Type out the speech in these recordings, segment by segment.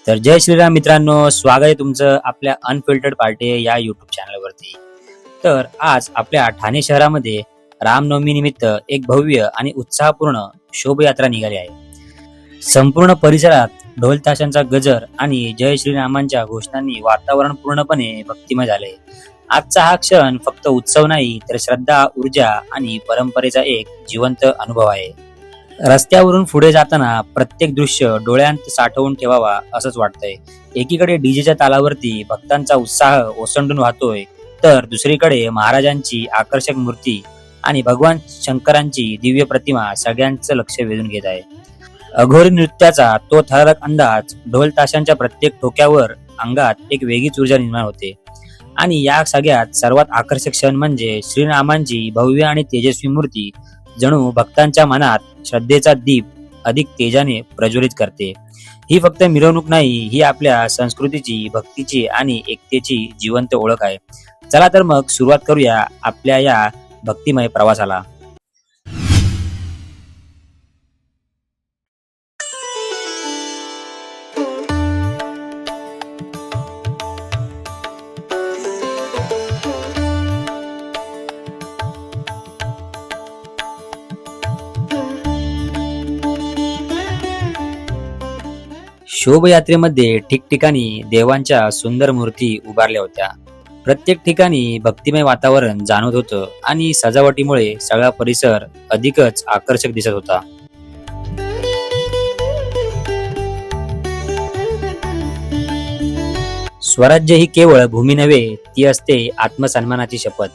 तर जय श्रीराम मित्रांनो, स्वागत आहे तुमचं आपल्या अनफिल्टर्ड पार्टी या युट्यूब चॅनलवरती. तर आज आपल्या ठाणे शहरामध्ये रामनवमी निमित्त एक भव्य आणि उत्साहपूर्ण शोभायात्रा निघाली आहे. संपूर्ण परिसरात ढोल ताशांचा गजर आणि जय श्रीरामांच्या घोषणांनी वातावरण पूर्णपणे भक्तिमय झाले. आजचा हा क्षण फक्त उत्सव नाही, तर श्रद्धा, ऊर्जा आणि परंपरेचा एक जिवंत अनुभव आहे. रस्त्यावरून पुढे जाताना प्रत्येक दृश्य डोळ्यांत साठवून ठेवावा असंच वाटतंय. एकीकडे डीजेच्या तालावरती भक्तांचा उत्साह ओसंडून वाहतोय, तर दुसरीकडे महाराजांची आकर्षक मूर्ती आणि भगवान शंकरांची दिव्य प्रतिमा सगळ्यांचं लक्ष वेधून घेत आहे. अघोरी नृत्याचा तो थरारक अंदाज, ढोल ताशांच्या प्रत्येक ठोक्यावर अंगात एक वेगळीच ऊर्जा निर्माण होते. आणि या सगळ्यात सर्वात आकर्षक क्षण म्हणजे श्रीरामांची भव्य आणि तेजस्वी मूर्ती जणू भक्तांच्या मनात श्रद्धेचा दीप अधिक तेजाने प्रज्वलित करते. ही फक्त मिरवणूक नाही, ही आपल्या संस्कृतीची, भक्तीची आणि एकतेची जिवंत ओळख आहे. चला तर मग सुरुवात करूया आपल्या या भक्तिमय प्रवासाला. शोभायात्रेमध्ये ठिकठिकाणी देवांच्या सुंदर मूर्ती उभारल्या होत्या. प्रत्येक ठिकाणी भक्तिमय वातावरण जाणवत होतं आणि सजावटीमुळे सगळा परिसर अधिकच आकर्षक दिसत होता. स्वराज्य ही केवळ भूमी नव्हे, ती असते आत्मसन्मानाची शपथ.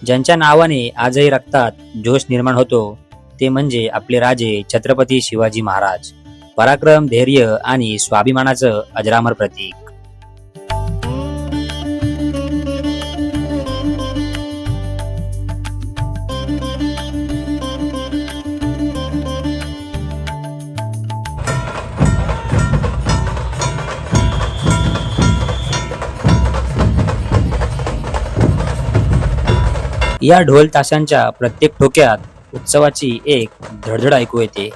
ज्यांच्या नावाने आजही रक्तात जोश निर्माण होतो, ते म्हणजे आपले राजे छत्रपती शिवाजी महाराज. पराक्रम, धैर्य आणि स्वाभिमानाचं अजरामर प्रतीक. या ढोल ताशांच्या प्रत्येक ठोक्यात उत्सवाची एक धडधड ऐकू येते.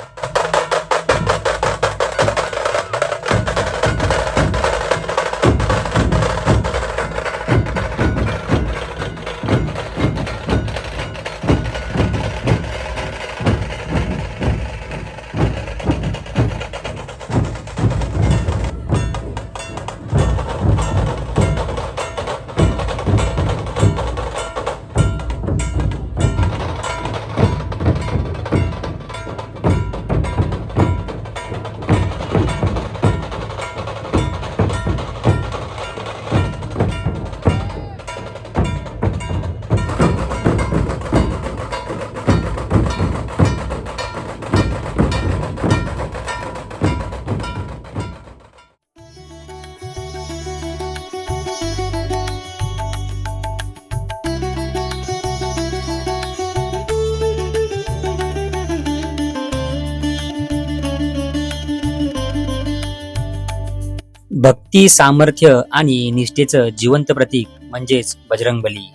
भक्ती, सामर्थ्य आणि निष्ठेचं जिवंत प्रतीक म्हणजेच बजरंगबली.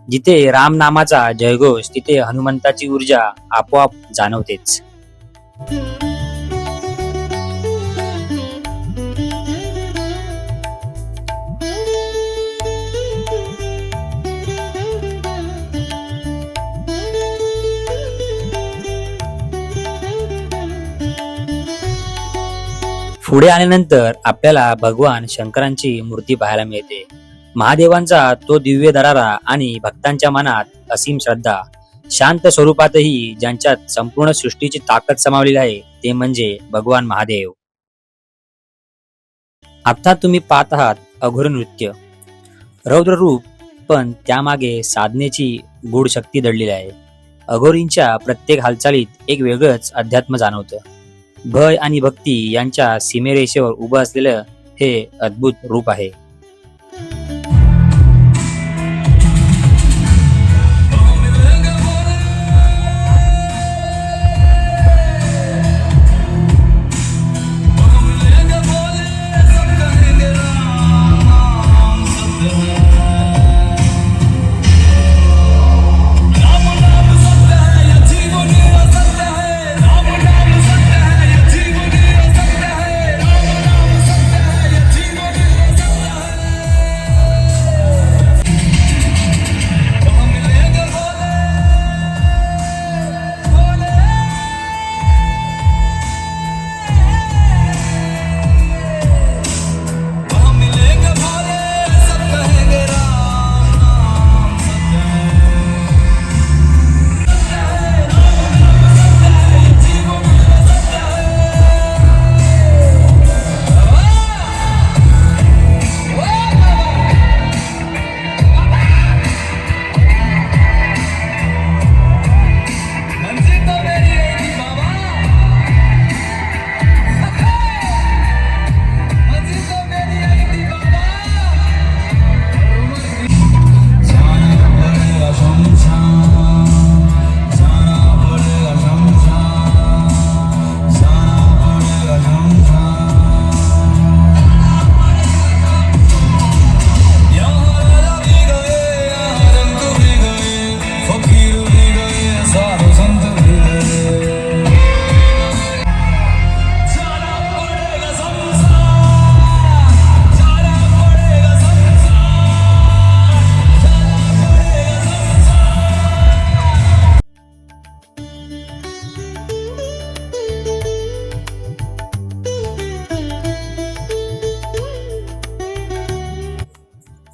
जिथे राम नामाचा जयघोष, तिथे हनुमंताची ऊर्जा आपोआप जाणवतेच. पुढे आल्यानंतर आपल्याला भगवान शंकरांची मूर्ती पाहायला मिळते. महादेवांचा तो दिव्य दरारा आणि भक्तांच्या मनात असीम श्रद्धा. शांत स्वरूपातही ज्यांच्यात संपूर्ण सृष्टीची ताकद समावलेली आहे, ते म्हणजे भगवान महादेव. आता तुम्ही पाहत आहात अघोर नृत्य, रौद्र रूप, पण त्यामागे साधनेची गूढ शक्ती दडलेली आहे. अघोरींच्या प्रत्येक हालचालीत एक वेगळंच अध्यात्म जाणवतं. भय आणि भक्ती यांच्या सीमेरेषेवर उभं असलेलं हे अद्भुत रूप आहे.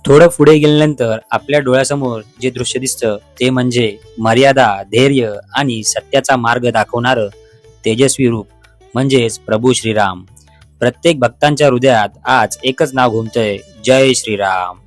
थोडं पुढे गेल्यानंतर आपल्या डोळ्यासमोर जे दृश्य दिसतं ते म्हणजे मर्यादा, धैर्य आणि सत्याचा मार्ग दाखवणारं तेजस्वी रूप म्हणजेच प्रभू श्रीराम. प्रत्येक भक्तांच्या हृदयात आज एकच नाव घुमतंय, जय श्रीराम.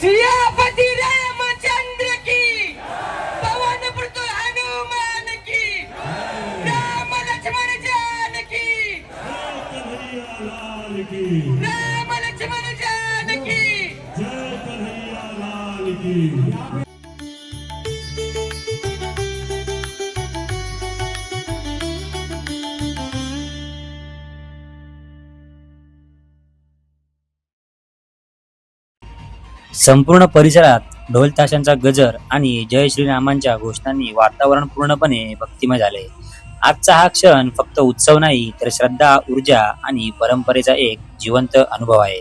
सियापति रामचंद्र की, पवन पुत्र हनुमान की, राम लक्ष्मण जानकी, राम लक्ष्मण जानकी, जय कन्हैया लाल की. संपूर्ण परिसरात ढोल ताशांचा गजर आणि जय श्रीरामांच्या घोषणांनी वातावरण पूर्णपणे भक्तिमय झाले. आजचा हा क्षण फक्त उत्सव नाही तर श्रद्धा, ऊर्जा आणि परंपरेचा एक जिवंत अनुभव आहे.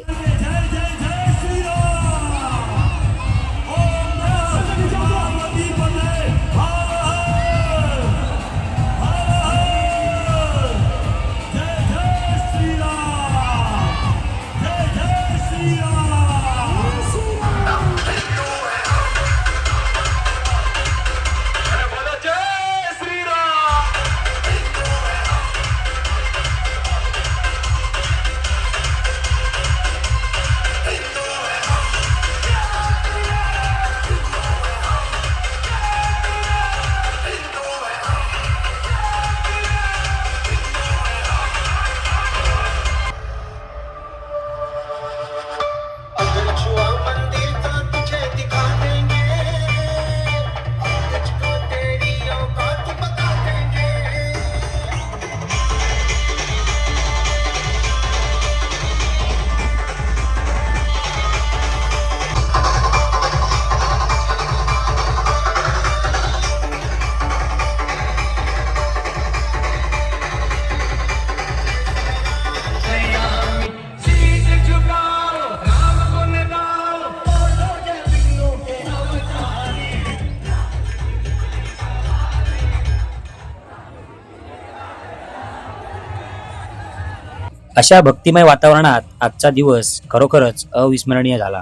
अशा भक्तिमय वातावरणात आजचा दिवस खरोखरच अविस्मरणीय झाला.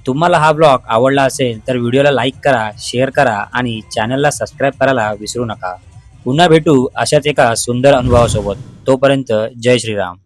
तुम्हाला हा ब्लॉग आवडला असेल तर व्हिडिओला लाईक करा, शेअर करा आणि चॅनलला सबस्क्राईब करायला विसरू नका. पुन्हा भेटू अशाच एका सुंदर अनुभवासोबत. तोपर्यंत जय श्रीराम.